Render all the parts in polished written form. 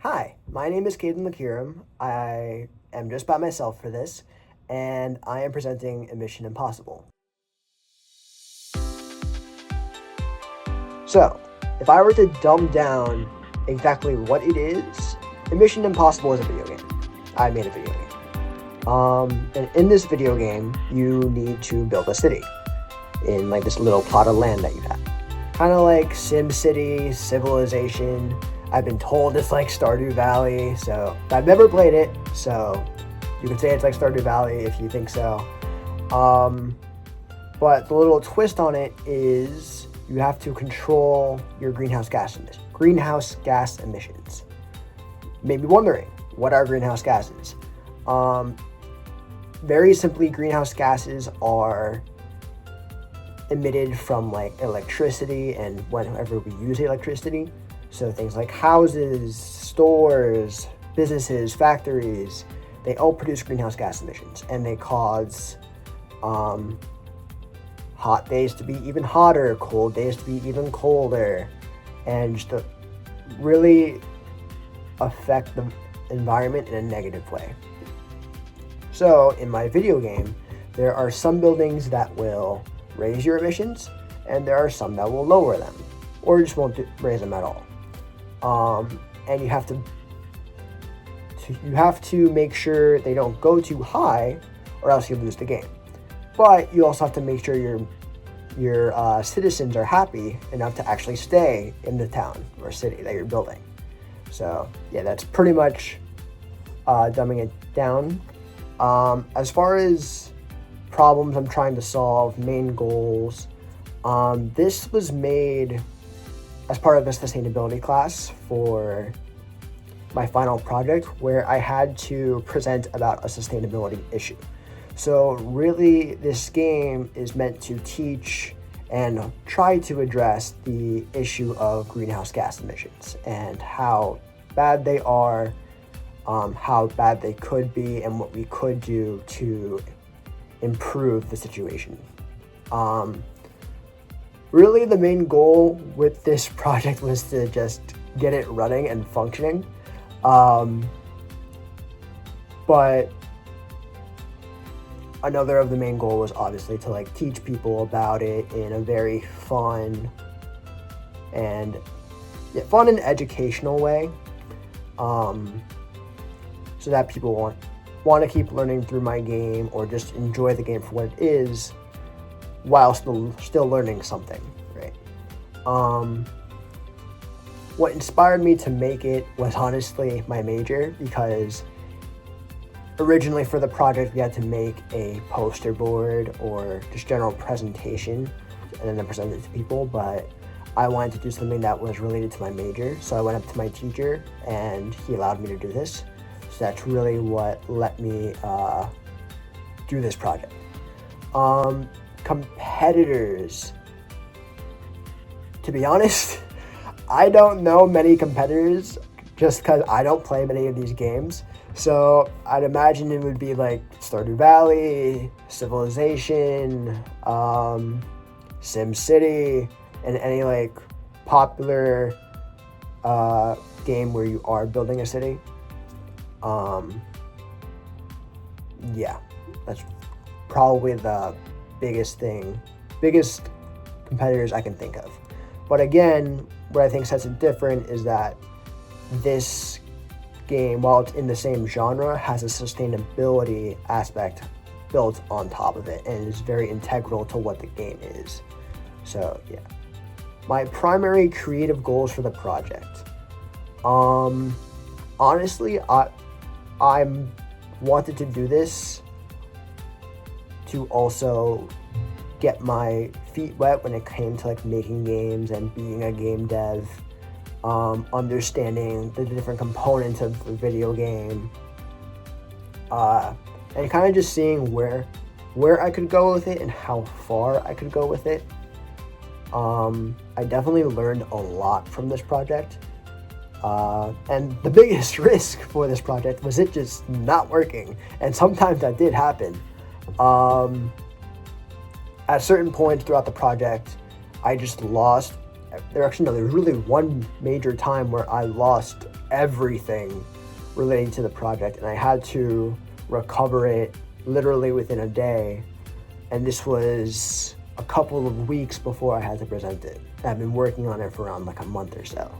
Hi, my name is Caden McKeeram. I am just by myself for this, and I am presenting Emission Impossible. So, if I were to dumb down exactly what it is, Emission Impossible is a video game. I made a video game. And in this video game, you need to build a city in like this little plot of land that you have. Kind of like SimCity, Civilization. I've been told it's like Stardew Valley, so I've never played it, so you can say it's like Stardew Valley if you think so. But the little twist on it is you have to control your greenhouse gas emissions. Maybe wondering, what are greenhouse gases? Very simply, greenhouse gases are emitted from like electricity and whenever we use electricity. So things like houses, stores, businesses, factories, they all produce greenhouse gas emissions, and they cause hot days to be even hotter, cold days to be even colder, and just to really affect the environment in a negative way. So in my video game, there are some buildings that will raise your emissions, and there are some that will lower them, or just won't raise them at all. And you have to make sure they don't go too high, or else you lose the game. But you also have to make sure your citizens are happy enough to actually stay in the town or city that you're building. So yeah, that's pretty much dumbing it down. As far as problems I'm trying to solve, main goals, this was made as part of a sustainability class for my final project, where I had to present about a sustainability issue. So really, this game is meant to teach and try to address the issue of greenhouse gas emissions and how bad they are, how bad they could be, and what we could do to improve the situation. Really, the main goal with this project was to just get it running and functioning. But another of the main goal was obviously to like teach people about it in a very fun and educational way, so that people want to keep learning through my game, or just enjoy the game for what it is, while still learning something, right? What inspired me to make it was honestly my major, because originally for the project we had to make a poster board or just general presentation and then present it to people, but I wanted to do something that was related to my major, so I went up to my teacher and he allowed me to do this. So that's really what let me do this project. Competitors. To be honest, I don't know many competitors just because I don't play many of these games. So I'd imagine it would be like Stardew Valley, Civilization, SimCity, and any like popular game where you are building a city. Yeah, that's probably the biggest competitors I can think of. But again, what I think sets it different is that this game, while it's in the same genre, has a sustainability aspect built on top of it, and is very integral to what the game is. So yeah, my primary creative goals for the project. Honestly, I wanted to do this to also get my feet wet when it came to like making games and being a game dev, understanding the different components of a video game, and kind of just seeing where I could go with it and how far I could go with it. I definitely learned a lot from this project, and the biggest risk for this project was it just not working, and sometimes that did happen. At certain points throughout the project, I just lost. There was really one major time where I lost everything relating to the project, and I had to recover it literally within a day. And this was a couple of weeks before I had to present it. I've been working on it for around like a month or so.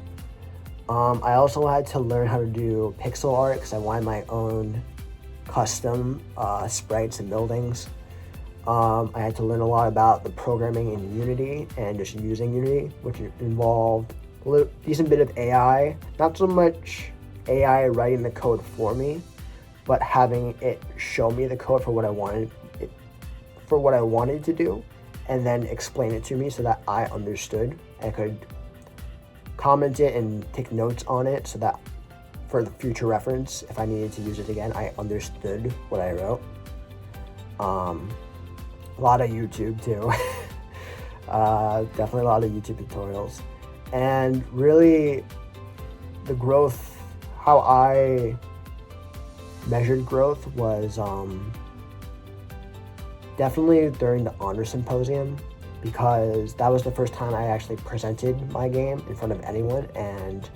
I also had to learn how to do pixel art because I wanted my own custom sprites and buildings. I had to learn a lot about the programming in Unity and just using Unity, which involved a decent bit of AI. Not so much AI writing the code for me, but having it show me the code for what I wanted to do, and then explain it to me so that I understood and could comment it and take notes on it so that for the future reference, if I needed to use it again, I understood what I wrote. A lot of YouTube too. Definitely a lot of YouTube tutorials. And really the growth, how I measured growth was definitely during the honor symposium, because that was the first time I actually presented my game in front of anyone, and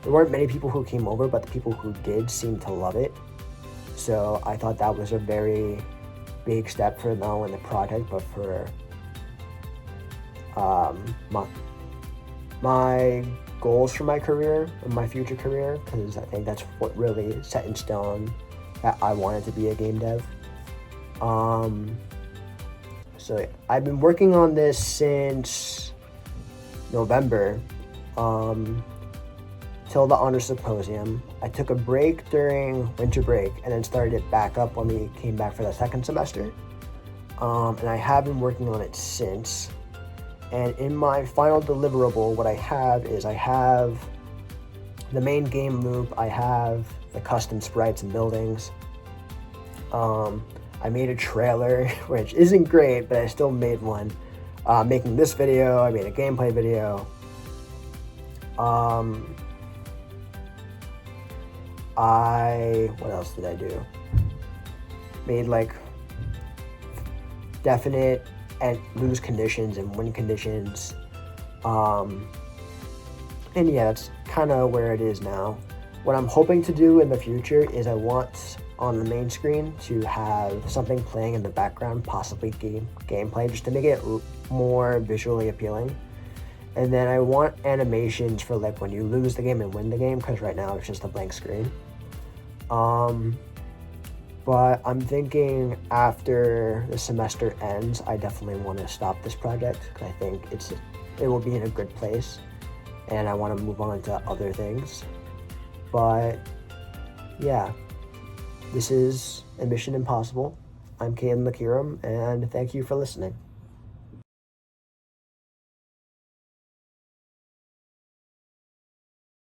there weren't many people who came over, but the people who did seemed to love it. So I thought that was a very big step for not only the project, but for my goals for my career and my future career, because I think that's what really set in stone that I wanted to be a game dev. So I've been working on this since November, till the honor symposium. I took a break during winter break and then started it back up when we came back for the second semester. And I have been working on it since. And in my final deliverable, what I have is I have the main game loop, I have the custom sprites and buildings. I made a trailer, which isn't great, but I still made one. Making this video, I made a gameplay video. What else did I do? Made like definite and lose conditions and win conditions. And yeah, that's kind of where it is now. What I'm hoping to do in the future is I want on the main screen to have something playing in the background, possibly gameplay, just to make it more visually appealing. And then I want animations for like when you lose the game and win the game, because right now it's just a blank screen. But I'm thinking after the semester ends, I definitely want to stop this project, because I think it will be in a good place, and I want to move on to other things. But yeah, this is Emission Impossible. I'm Caden Lakiram, and thank you for listening.